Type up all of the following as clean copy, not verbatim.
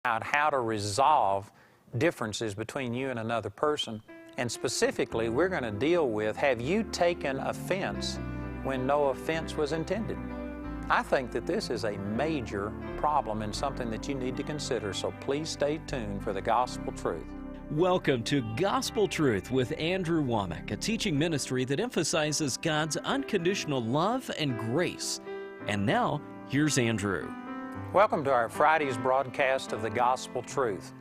out how to resolve differences between you and another person. And specifically, we're going to deal with, have you taken offense when no offense was intended? I think that this is a major problem and something that you need to consider, so please stay tuned for the Gospel Truth. Welcome to Gospel Truth with Andrew Wommack, a teaching ministry that emphasizes God's unconditional love and grace. And now, here's Andrew. Welcome to our Friday's broadcast of the Gospel Truth.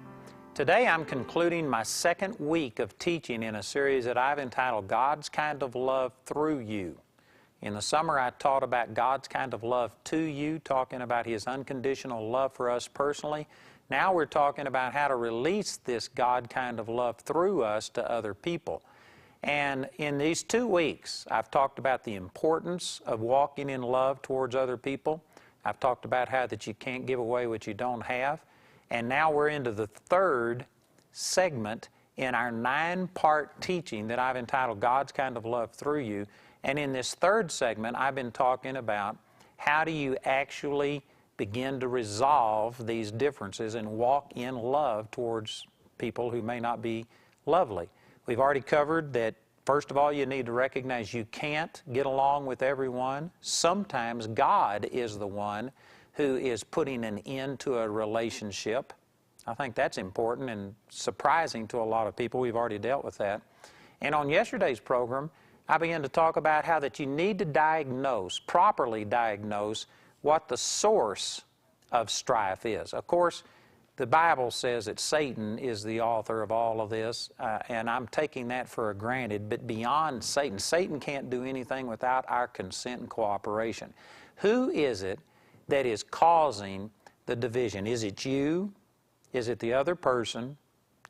Today I'm concluding my second week of teaching in a series that I've entitled God's Kind of Love Through You. In the summer I taught about God's kind of love to you, talking about His unconditional love for us personally. Now we're talking about how to release this God kind of love through us to other people. And in these 2 weeks, I've talked about the importance of walking in love towards other people. I've talked about how that you can't give away what you don't have. And now we're into the third segment in our 9-part teaching that I've entitled God's Kind of Love Through You. And in this third segment, I've been talking about how do you actually begin to resolve these differences and walk in love towards people who may not be lovely. We've already covered that, first of all, you need to recognize you can't get along with everyone. Sometimes God is the one who is putting an end to a relationship. I think that's important and surprising to a lot of people. We've already dealt with that. And on yesterday's program, I began to talk about how that you need to diagnose, properly diagnose, what the source of strife is. Of course, the Bible says that Satan is the author of all of this, and I'm taking that for granted, but beyond Satan, Satan can't do anything without our consent and cooperation. Who is it that is causing the division? Is it you? Is it the other person?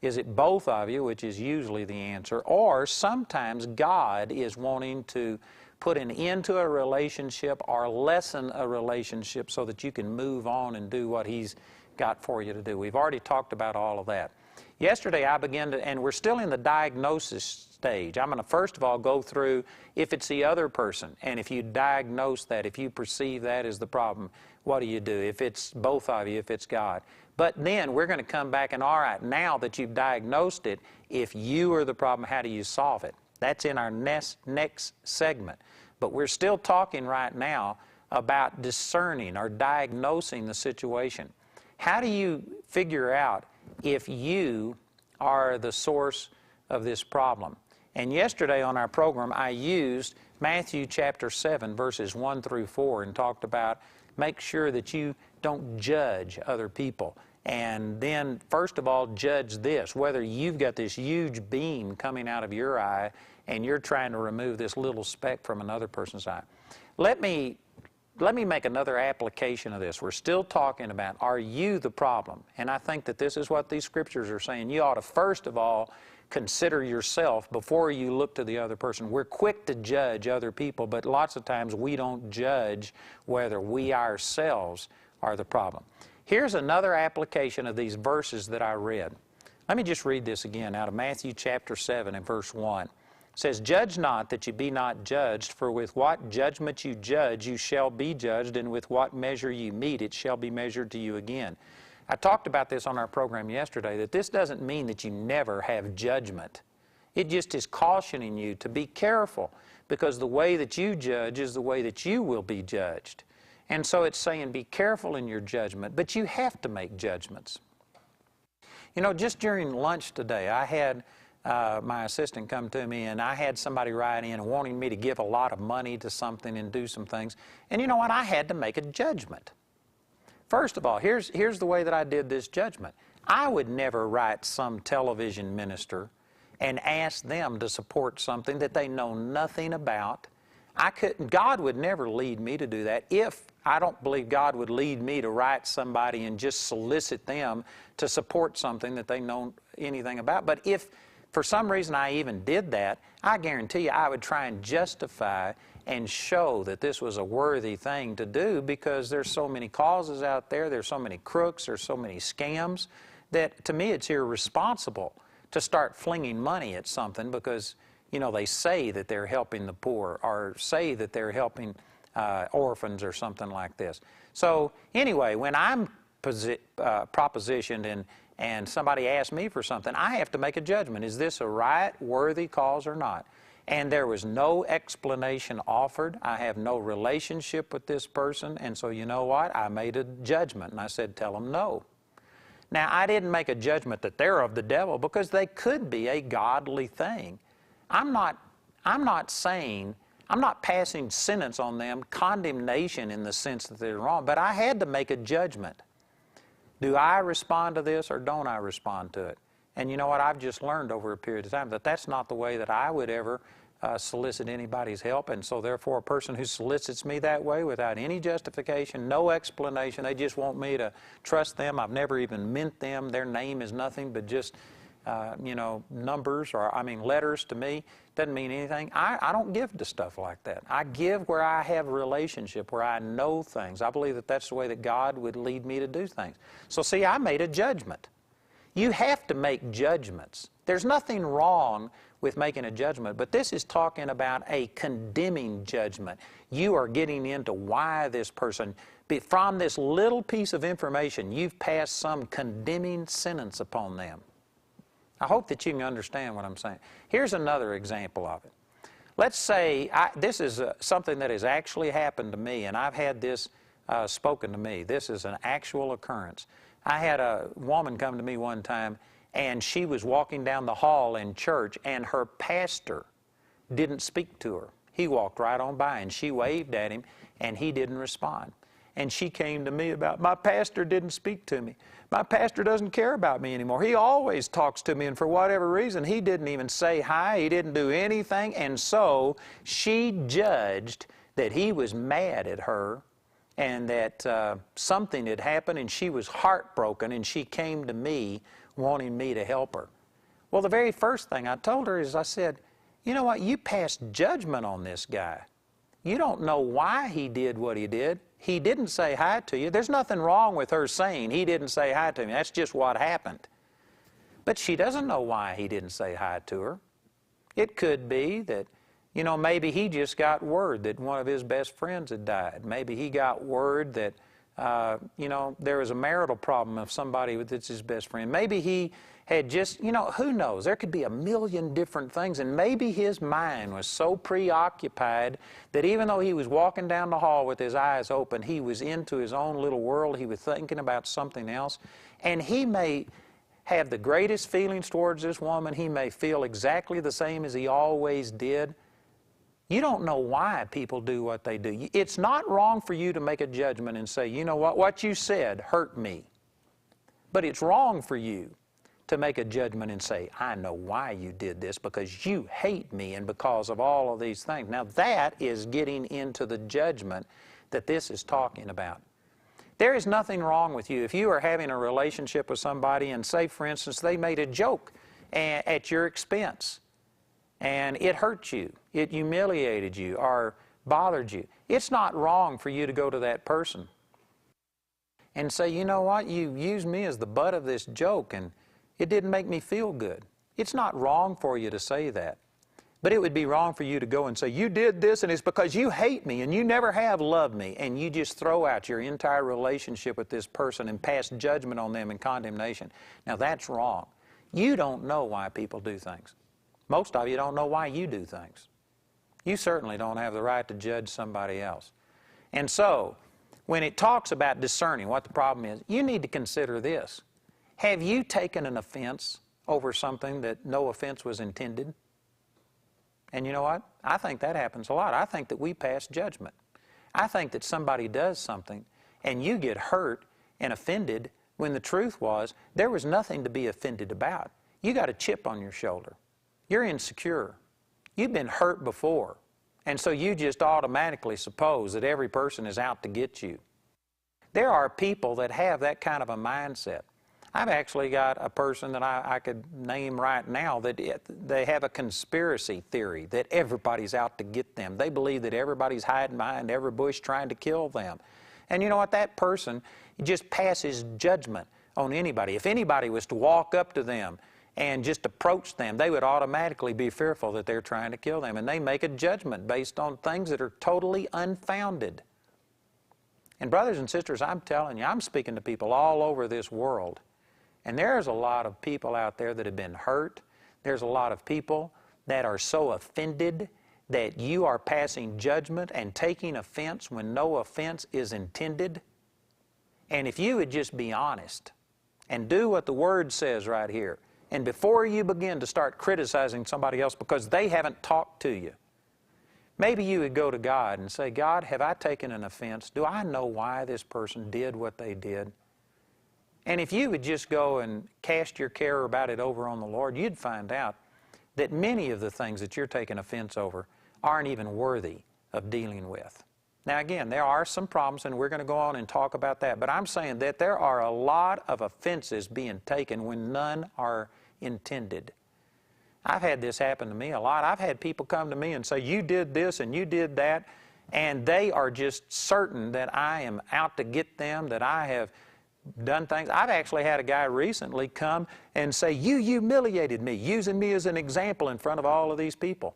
Is it both of you, which is usually the answer? Or sometimes God is wanting to put an end to a relationship or lessen a relationship so that you can move on and do what He's got for you to do. We've already talked about all of that. Yesterday I began to, and we're still in the diagnosis stage. I'm going to first of all go through if it's the other person, and if you diagnose that, if you perceive that as the problem, what do you do? If it's both of you, if it's God. But then we're going to come back and, all right, now that you've diagnosed it, if you are the problem, how do you solve it? That's in our next segment. But we're still talking right now about discerning or diagnosing the situation. How do you figure out if you are the source of this problem? And yesterday on our program, I used Matthew chapter 7, verses 1 through 4, and talked about make sure that you don't judge other people. And then, first of all, judge this, whether you've got this huge beam coming out of your eye and you're trying to remove this little speck from another person's eye. Let me make another application of this. We're still talking about, are you the problem? And I think that this is what these scriptures are saying. You ought to, first of all, consider yourself before you look to the other person. We're quick to judge other people, but lots of times we don't judge whether we ourselves are the problem. Here's another application of these verses that I read. Let me just read this again out of Matthew chapter 7 and verse 1. It says, "Judge not that you be not judged, for with what judgment you judge, you shall be judged, and with what measure you mete, it shall be measured to you again." I talked about this on our program yesterday, that this doesn't mean that you never have judgment. It just is cautioning you to be careful, because the way that you judge is the way that you will be judged. And so it's saying be careful in your judgment, but you have to make judgments. You know, just during lunch today, I had my assistant come to me, and I had somebody write in wanting me to give a lot of money to something and do some things. And you know what? I had to make a judgment. First of all, here's the way that I did this judgment. I would never write some television minister and ask them to support something that they know nothing about. God would never lead me to do that. If I don't believe God would lead me to write somebody and just solicit them to support something that they know anything about. But if for some reason I even did that, I guarantee you I would try and justify and show that this was a worthy thing to do, because there's so many causes out there, there's so many crooks, there's so many scams, that to me it's irresponsible to start flinging money at something because, you know, they say that they're helping the poor or say that they're helping orphans or something like this. So anyway, when I'm propositioned and somebody asks me for something, I have to make a judgment. Is this a right, worthy cause or not? And there was no explanation offered. I have no relationship with this person, and so you know what? I made a judgment, and I said, tell them no. Now, I didn't make a judgment that they're of the devil, because they could be a godly thing. I'm not passing sentence on them, condemnation in the sense that they're wrong, but I had to make a judgment. Do I respond to this or don't I respond to it? And you know what? I've just learned over a period of time that that's not the way that I would ever solicit anybody's help. And so therefore, a person who solicits me that way without any justification, no explanation, they just want me to trust them. I've never even met them. Their name is nothing but just numbers or, letters to me. Doesn't mean anything. I don't give to stuff like that. I give where I have a relationship, where I know things. I believe that that's the way that God would lead me to do things. So see, I made a judgment. You have to make judgments. There's nothing wrong with making a judgment, but this is talking about a condemning judgment. You are getting into why this person, from this little piece of information, you've passed some condemning sentence upon them. I hope that you can understand what I'm saying. Here's another example of it. Let's say, this is something that has actually happened to me, and I've had this spoken to me. This is an actual occurrence. I had a woman come to me one time, and she was walking down the hall in church, and her pastor didn't speak to her. He walked right on by, and she waved at him, and he didn't respond. And she came to me about, my pastor didn't speak to me. My pastor doesn't care about me anymore. He always talks to me, and for whatever reason, he didn't even say hi. He didn't do anything. And so she judged that he was mad at her and that something had happened, and she was heartbroken, and she came to me wanting me to help her. Well, the very first thing I told her is I said, you know what, you passed judgment on this guy. You don't know why he did what he did. He didn't say hi to you. There's nothing wrong with her saying he didn't say hi to me. That's just what happened. But she doesn't know why he didn't say hi to her. It could be that, maybe he just got word that one of his best friends had died. Maybe he got word that, there was a marital problem of somebody that's his best friend. Maybe he had just, who knows? There could be a million different things, and maybe his mind was so preoccupied that even though he was walking down the hall with his eyes open, he was into his own little world. He was thinking about something else, and he may have the greatest feelings towards this woman. He may feel exactly the same as he always did. You don't know why people do what they do. It's not wrong for you to make a judgment and say, you know what you said hurt me. But it's wrong for you to make a judgment and say, I know why you did this, because you hate me and because of all of these things. Now that is getting into the judgment that this is talking about. There is nothing wrong with you. If you are having a relationship with somebody and say, for instance, they made a joke at your expense and it hurt you, it humiliated you or bothered you, it's not wrong for you to go to that person and say, you know what, you used me as the butt of this joke and it didn't make me feel good. It's not wrong for you to say that. But it would be wrong for you to go and say, you did this and it's because you hate me and you never have loved me, and you just throw out your entire relationship with this person and pass judgment on them and condemnation. Now that's wrong. You don't know why people do things. Most of you don't know why you do things. You certainly don't have the right to judge somebody else. And so, when it talks about discerning what the problem is, you need to consider this. Have you taken an offense over something that no offense was intended? And you know what? I think that happens a lot. I think that we pass judgment. I think that somebody does something and you get hurt and offended when the truth was there was nothing to be offended about. You got a chip on your shoulder. You're insecure. You've been hurt before. And so you just automatically suppose that every person is out to get you. There are people that have that kind of a mindset. I've actually got a person that I could name right now that they have a conspiracy theory that everybody's out to get them. They believe that everybody's hiding behind every bush trying to kill them. And you know what? That person just passes judgment on anybody. If anybody was to walk up to them and just approach them, they would automatically be fearful that they're trying to kill them. And they make a judgment based on things that are totally unfounded. And brothers and sisters, I'm telling you, I'm speaking to people all over this world. And there's a lot of people out there that have been hurt. There's a lot of people that are so offended that you are passing judgment and taking offense when no offense is intended. And if you would just be honest and do what the Word says right here, and before you begin to start criticizing somebody else because they haven't talked to you, maybe you would go to God and say, God, have I taken an offense? Do I know why this person did what they did? And if you would just go and cast your care about it over on the Lord, you'd find out that many of the things that you're taking offense over aren't even worthy of dealing with. Now again, there are some problems, and we're going to go on and talk about that, but I'm saying that there are a lot of offenses being taken when none are intended. I've had this happen to me a lot. I've had people come to me and say, you did this and you did that, and they are just certain that I am out to get them, that I have done things. I've actually had a guy recently come and say, you humiliated me, using me as an example in front of all of these people.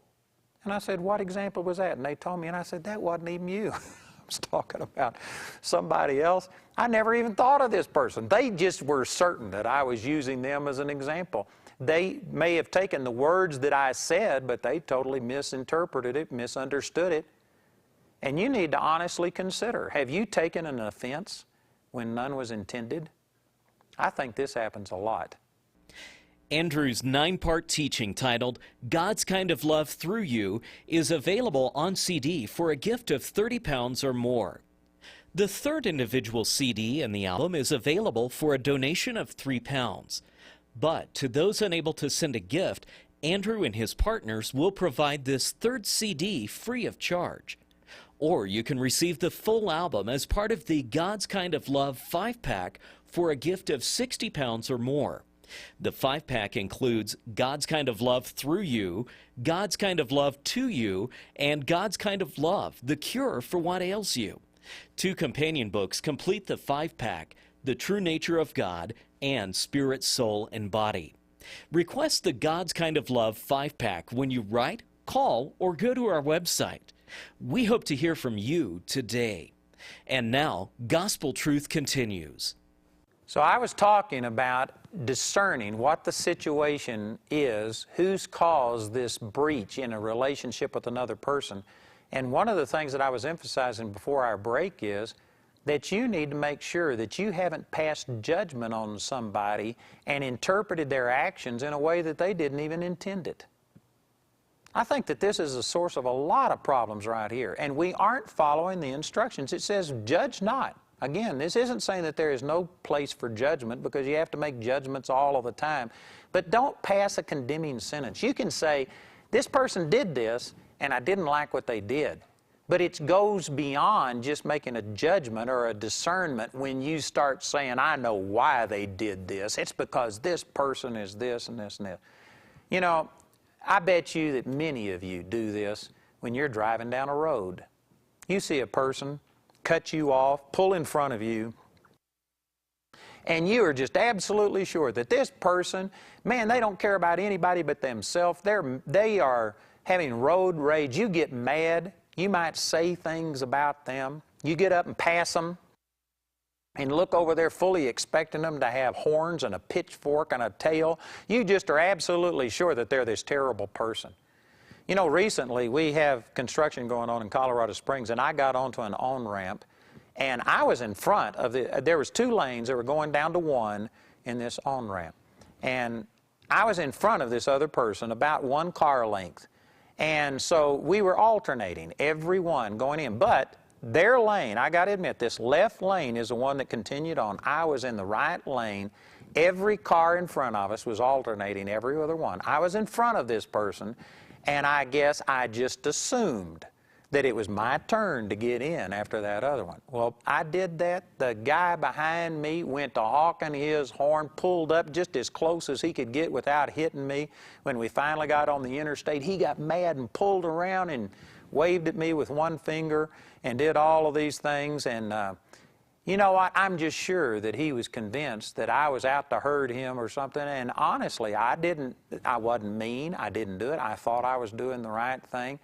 And I said, what example was that? And they told me, and I said, that wasn't even you. I was talking about somebody else. I never even thought of this person. They just were certain that I was using them as an example. They may have taken the words that I said, but they totally misinterpreted it, misunderstood it. And you need to honestly consider, have you taken an offense when none was intended? I think this happens a lot. Andrew's 9-part teaching titled God's Kind of Love Through You is available on CD for a gift of £30 or more. The third individual CD in the album is available for a donation of £3. But to those unable to send a gift, Andrew and his partners will provide this third CD free of charge. Or you can receive the full album as part of the God's Kind of Love 5-pack for a gift of £60 or more. The 5-pack includes God's Kind of Love Through You, God's Kind of Love To You, and God's Kind of Love, The Cure for What Ails You. 2 companion books complete the 5-pack, The True Nature of God and Spirit, Soul, and Body. Request the God's Kind of Love 5-pack when you write, call, or go to our website. We hope to hear from you today. And now, Gospel Truth continues. So I was talking about discerning what the situation is, who's caused this breach in a relationship with another person. And one of the things that I was emphasizing before our break is that you need to make sure that you haven't passed judgment on somebody and interpreted their actions in a way that they didn't even intend it. I think that this is a source of a lot of problems right here, and we aren't following the instructions. It says, judge not. Again, this isn't saying that there is no place for judgment, because you have to make judgments all of the time. But don't pass a condemning sentence. You can say, this person did this, and I didn't like what they did. But it goes beyond just making a judgment or a discernment when you start saying, I know why they did this. It's because this person is this and this and this. You know, I bet you that many of you do this when you're driving down a road. You see a person cut you off, pull in front of you, and you are just absolutely sure that this person, man, they don't care about anybody but themselves. They are having road rage. You get mad. You might say things about them. You get up and pass them and look over there fully expecting them to have horns and a pitchfork and a tail. You just are absolutely sure that they're this terrible person. You know, recently we have construction going on in Colorado Springs, and I got onto an on-ramp, and I was in front of there was 2 lanes that were going down to 1 in this on-ramp. And I was in front of this other person about 1 car length. And so we were alternating, everyone going in. But their lane, I got to admit, this left lane is the one that continued on. I was in the right lane. Every car in front of us was alternating, every other one. I was in front of this person, and I guess I just assumed that it was my turn to get in after that other one. Well, I did that. The guy behind me went to honking his horn, pulled up just as close as he could get without hitting me. When we finally got on the interstate, he got mad and pulled around and waved at me with 1 finger and did all of these things. And you know what? I'm just sure that he was convinced that I was out to hurt him or something. And honestly, I wasn't mean. I didn't do it. I thought I was doing the right thing.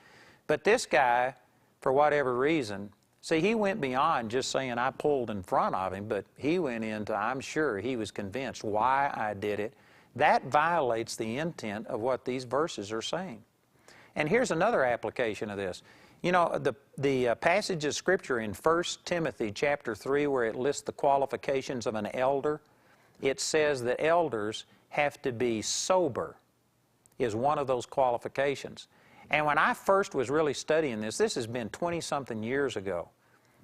But this guy, for whatever reason, See, he went beyond just saying I pulled in front of him, but he went into, I'm sure he was convinced why I did it. That violates the intent of what these verses are saying. And here's another application of this. You know, the passage of Scripture in 1 Timothy chapter 3 where it lists the qualifications of an elder, it says that elders have to be sober is one of those qualifications. And when I first was really studying this has been 20-something years ago,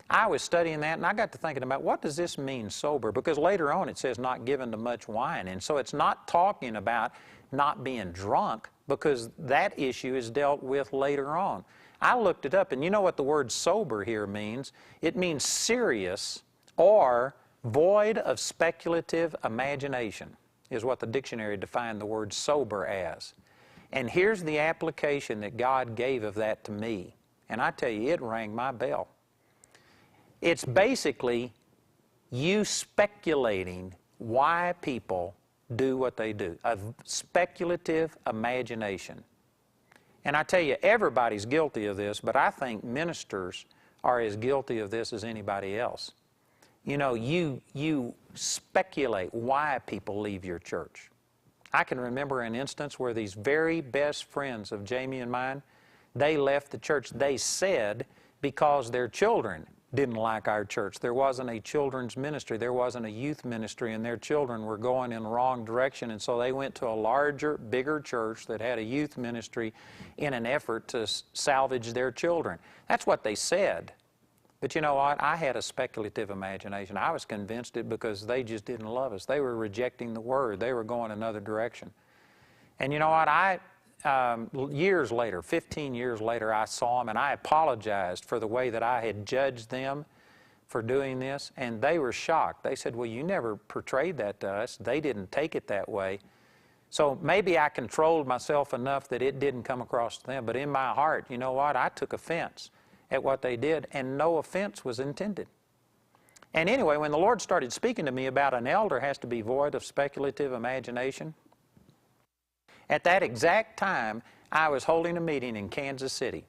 I was studying that and I got to thinking about what does this mean, sober? Because later on it says not given to much wine. And so it's not talking about not being drunk, because that issue is dealt with later on. I looked it up, and you know what the word sober here means? It means serious or void of speculative imagination is what the dictionary defined the word sober as. And here's the application that God gave of that to me. And I tell you, it rang my bell. It's basically you speculating why people do what they do. A speculative imagination. And I tell you, everybody's guilty of this, but I think ministers are as guilty of this as anybody else. You know, you speculate why people leave your church. I can remember an instance where these very best friends of Jamie and mine, they left the church. They said because their children didn't like our church. There wasn't a children's ministry. There wasn't a youth ministry, and their children were going in the wrong direction, and so they went to a larger, bigger church that had a youth ministry in an effort to salvage their children. That's what they said. But you know what? I had a speculative imagination. I was convinced it because they just didn't love us. They were rejecting the Word. They were going another direction. And you know what? Years later, 15 years later, I saw them and I apologized for the way that I had judged them for doing this, and they were shocked. They said, well, you never portrayed that to us. They didn't take it that way. So maybe I controlled myself enough that it didn't come across to them, but in my heart, you know what? I took offense at what they did, and no offense was intended. And anyway, when the Lord started speaking to me about an elder has to be void of speculative imagination, at that exact time, I was holding a meeting in Kansas City.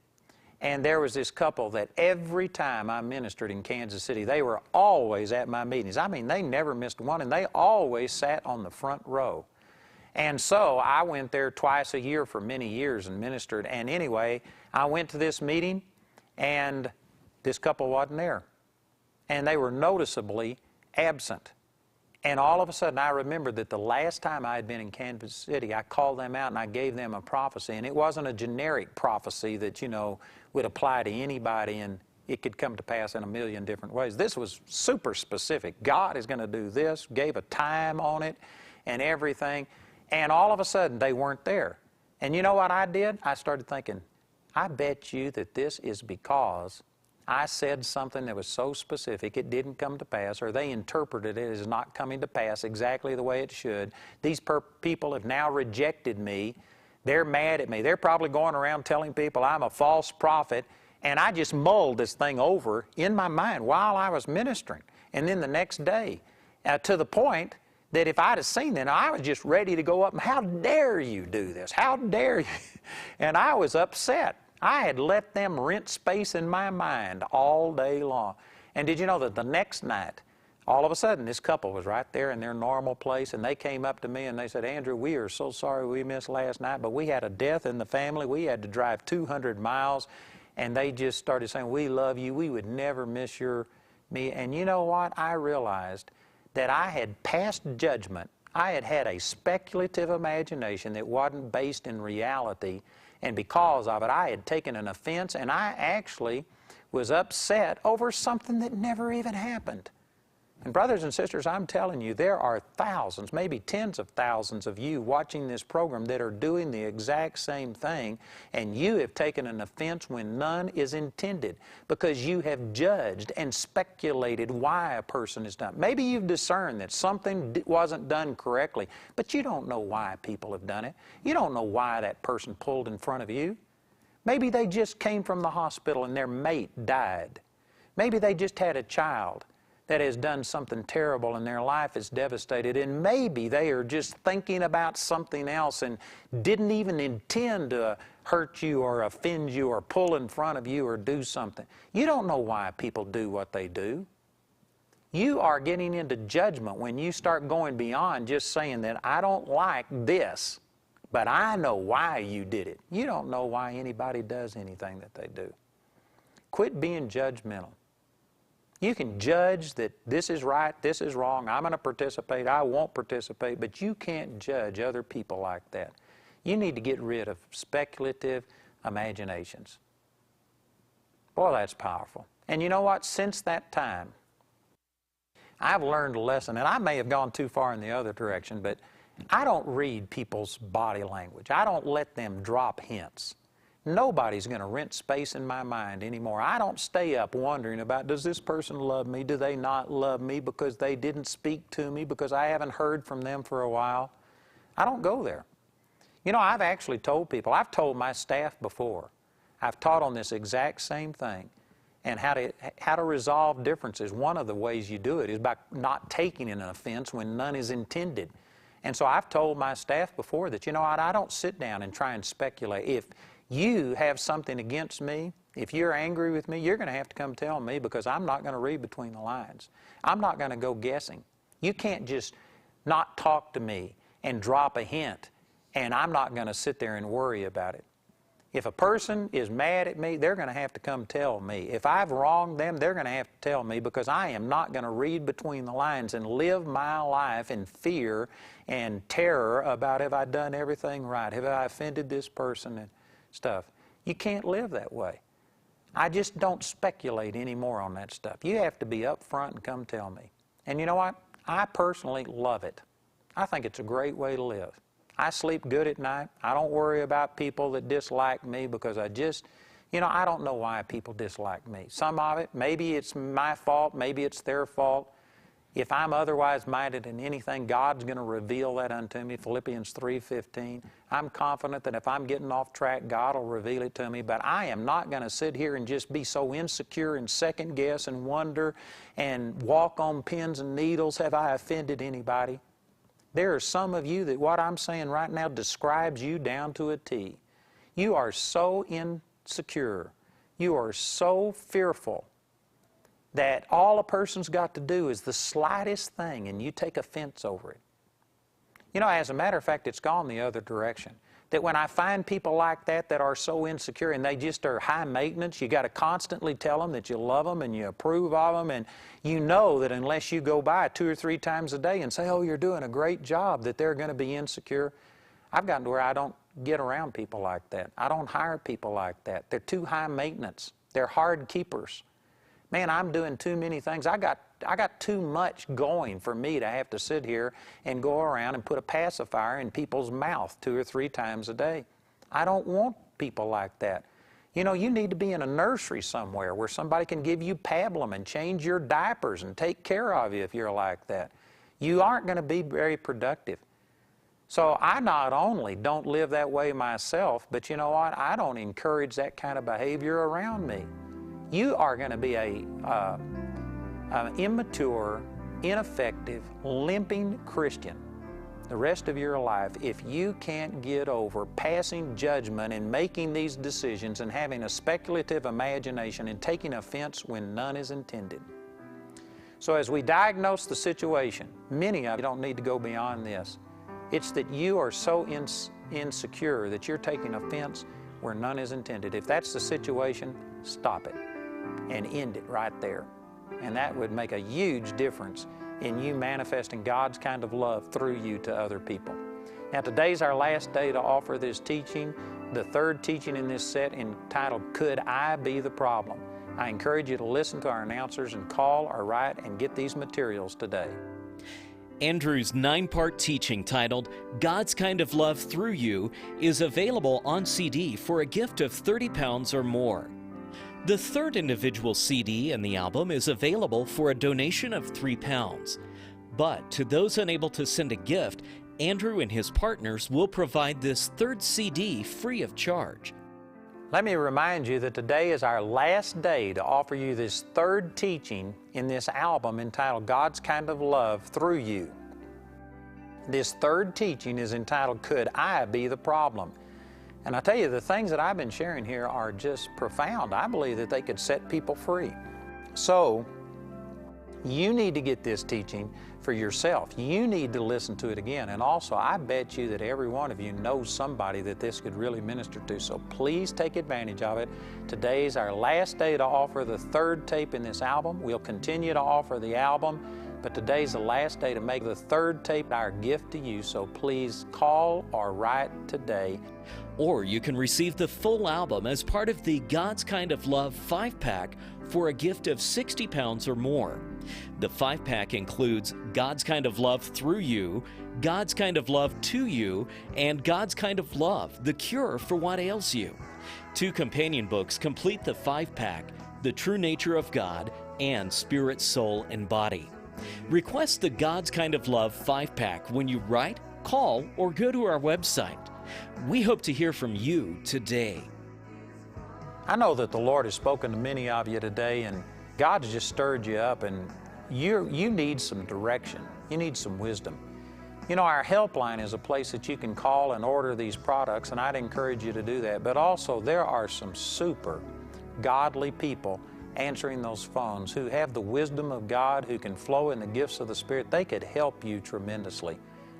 And there was this couple that every time I ministered in Kansas City, they were always at my meetings. I mean, they never missed one, and they always sat on the front row. And so I went there twice a year for many years and ministered. And anyway, I went to this meeting, and this couple wasn't there. And they were noticeably absent. And all of a sudden, I remembered that the last time I had been in Kansas City, I called them out and I gave them a prophecy. And it wasn't a generic prophecy that, you know, would apply to anybody and it could come to pass in a million different ways. This was super specific. God is going to do this, gave a time on it and everything. And all of a sudden, they weren't there. And you know what I did? I started thinking, I bet you that this is because I said something that was so specific it didn't come to pass, or they interpreted it as not coming to pass exactly the way it should. These people have now rejected me. They're mad at me. They're probably going around telling people I'm a false prophet, and I just mulled this thing over in my mind while I was ministering. And then the next day, to the point that if I'd have seen them, I was just ready to go up and, how dare you do this? How dare you? And I was upset. I had let them rent space in my mind all day long. And did you know that the next night, all of a sudden, this couple was right there in their normal place, and they came up to me and they said, Andrew, we are so sorry we missed last night, but we had a death in the family. We had to drive 200 miles, and they just started saying, we love you. We would never miss me. And you know what? I realized that I had passed judgment. I had had a speculative imagination that wasn't based in reality. And because of it, I had taken an offense, and I actually was upset over something that never even happened. And brothers and sisters, I'm telling you, there are thousands, maybe tens of thousands of you watching this program that are doing the exact same thing, and you have taken an offense when none is intended because you have judged and speculated why a person is done. Maybe you've discerned that something wasn't done correctly, but you don't know why people have done it. You don't know why that person pulled in front of you. Maybe they just came from the hospital and their mate died. Maybe they just had a child that has done something terrible and their life is devastated, and maybe they are just thinking about something else and didn't even intend to hurt you or offend you or pull in front of you or do something. You don't know why people do what they do. You are getting into judgment when you start going beyond just saying that I don't like this, but I know why you did it. You don't know why anybody does anything that they do. Quit being judgmental. You can judge that this is right, this is wrong, I'm going to participate, I won't participate, but you can't judge other people like that. You need to get rid of speculative imaginations. Boy, that's powerful. And you know what? Since that time, I've learned a lesson, and I may have gone too far in the other direction, but I don't read people's body language. I don't let them drop hints. Nobody's going to rent space in my mind anymore. I don't stay up wondering about, does this person love me? Do they not love me because they didn't speak to me, because I haven't heard from them for a while? I don't go there. You know, I've actually told people, I've told my staff before, I've taught on this exact same thing and how to resolve differences. One of the ways you do it is by not taking an offense when none is intended. And so I've told my staff before that, you know what, I don't sit down and try and speculate. If you have something against me, if you're angry with me, you're going to have to come tell me, because I'm not going to read between the lines. I'm not going to go guessing. You can't just not talk to me and drop a hint, and I'm not going to sit there and worry about it. If a person is mad at me, they're going to have to come tell me. If I've wronged them, they're going to have to tell me, because I am not going to read between the lines and live my life in fear and terror about, have I done everything right? Have I offended this person and stuff. You can't live that way. I just don't speculate anymore on that stuff. You have to be up front and come tell me. And you know what? I personally love it. I think it's a great way to live. I sleep good at night. I don't worry about people that dislike me, because I just, you know, I don't know why people dislike me. Some of it, maybe it's my fault, maybe it's their fault. If I'm otherwise minded in anything, God's going to reveal that unto me, Philippians 3:15. I'm confident that if I'm getting off track, God will reveal it to me, but I am not going to sit here and just be so insecure and second guess and wonder and walk on pins and needles, have I offended anybody? There are some of you that what I'm saying right now describes you down to a T. You are so insecure. You are so fearful that all a person's got to do is the slightest thing and you take offense over it. You know, as a matter of fact, it's gone the other direction. That when I find people like that that are so insecure and they just are high maintenance, you got to constantly tell them that you love them and you approve of them, and you know that unless you go by 2 or 3 times a day and say, oh, you're doing a great job, that they're going to be insecure. I've gotten to where I don't get around people like that. I don't hire people like that. They're too high maintenance. They're hard keepers. Man, I'm doing too many things. I got too much going for me to have to sit here and go around and put a pacifier in people's mouth 2 or 3 times a day. I don't want people like that. You know, you need to be in a nursery somewhere where somebody can give you pablum and change your diapers and take care of you if you're like that. You aren't going to be very productive. So I not only don't live that way myself, but you know what? I don't encourage that kind of behavior around me. You are going to be an immature, ineffective, limping Christian the rest of your life if you can't get over passing judgment and making these decisions and having a speculative imagination and taking offense when none is intended. So as we diagnose the situation, many of you don't need to go beyond this. It's that you are so insecure that you're taking offense where none is intended. If that's the situation, stop it and end it right there. And that would make a huge difference in you manifesting God's kind of love through you to other people. Now today's our last day to offer this teaching, the 3rd teaching in this set, entitled, Could I Be the Problem? I encourage you to listen to our announcers and call or write and get these materials today. Andrew's 9-part teaching titled God's Kind of Love Through You is available on CD for a gift of £30 or more. The 3rd individual CD in the album is available for a donation of £3. But to those unable to send a gift, Andrew and his partners will provide this 3rd CD free of charge. Let me remind you that today is our last day to offer you this 3rd teaching in this album entitled God's Kind of Love Through You. This 3rd teaching is entitled, Could I Be the Problem? And I tell you, the things that I've been sharing here are just profound. I believe that they could set people free. So, you need to get this teaching for yourself. You need to listen to it again. And also, I bet you that every one of you knows somebody that this could really minister to. So please take advantage of it. Today's our last day to offer the third tape in this album. We'll continue to offer the album, but today's the last day to make the third tape our gift to you. So please call or write today. Or you can receive the full album as part of the God's Kind of Love 5-pack for a gift of £60 or more. The 5-pack includes God's Kind of Love Through You, God's Kind of Love To You, and God's Kind of Love, The Cure for What Ails You. 2 companion books complete the 5-pack, The True Nature of God and Spirit, Soul, and Body. Request the God's Kind of Love 5-pack when you write, call, or go to our website. We hope to hear from you today. I know that the Lord has spoken to many of you today, and God has just stirred you up, and you need some direction. You need some wisdom. You know, our helpline is a place that you can call and order these products, and I'd encourage you to do that. But also, there are some super godly people answering those phones who have the wisdom of God, who can flow in the gifts of the Spirit. They could help you tremendously.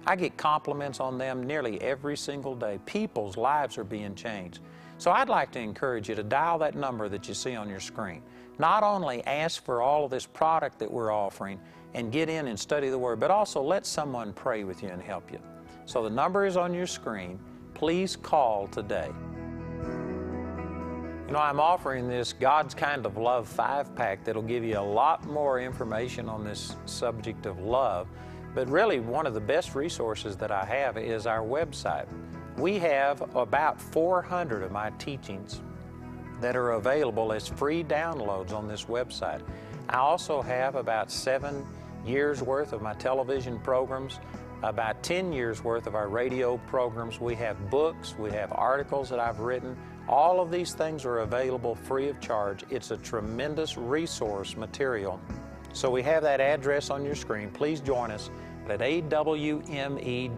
I get compliments on them nearly every single day. People's lives are being changed. So I'd like to encourage you to dial that number that you see on your screen. Not only ask for all of this product that we're offering and get in and study the Word, but also let someone pray with you and help you. So the number is on your screen. Please call today. You know, I'm offering this God's Kind of Love 5-pack that'll give you a lot more information on this subject of love. But really, one of the best resources that I have is our website. We have about 400 of my teachings that are available as free downloads on this website. I also have about 7 years worth of my television programs, about 10 years worth of our radio programs. We have books, we have articles that I've written. All of these things are available free of charge. It's a tremendous resource material. So we have that address on your screen. Please join us at awme.net.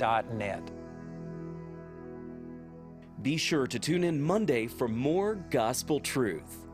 Be sure to tune in Monday for more gospel truth.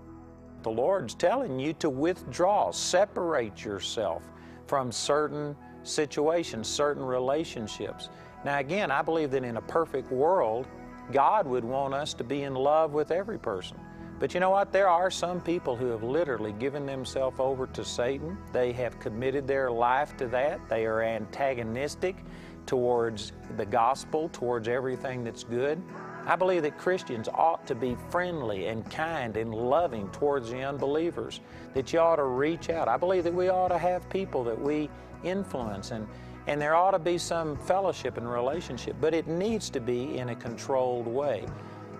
The Lord's telling you to withdraw, separate yourself from certain situations, certain relationships. Now again, I believe that in a perfect world, God would want us to be in love with every person. But you know what? There are some people who have literally given themselves over to Satan. They have committed their life to that. They are antagonistic towards the gospel, towards everything that's good. I believe that Christians ought to be friendly and kind and loving towards the unbelievers, that you ought to reach out. I believe that we ought to have people that we influence, and there ought to be some fellowship and relationship, but it needs to be in a controlled way.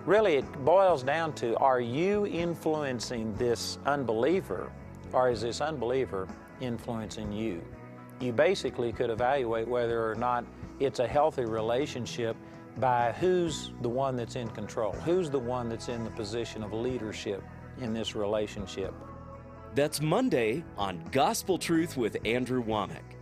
Really, it boils down to, are you influencing this unbeliever, or is this unbeliever influencing you? You basically could evaluate whether or not it's a healthy relationship by who's the one that's in control, who's the one that's in the position of leadership in this relationship. That's Monday on Gospel Truth with Andrew Wommack.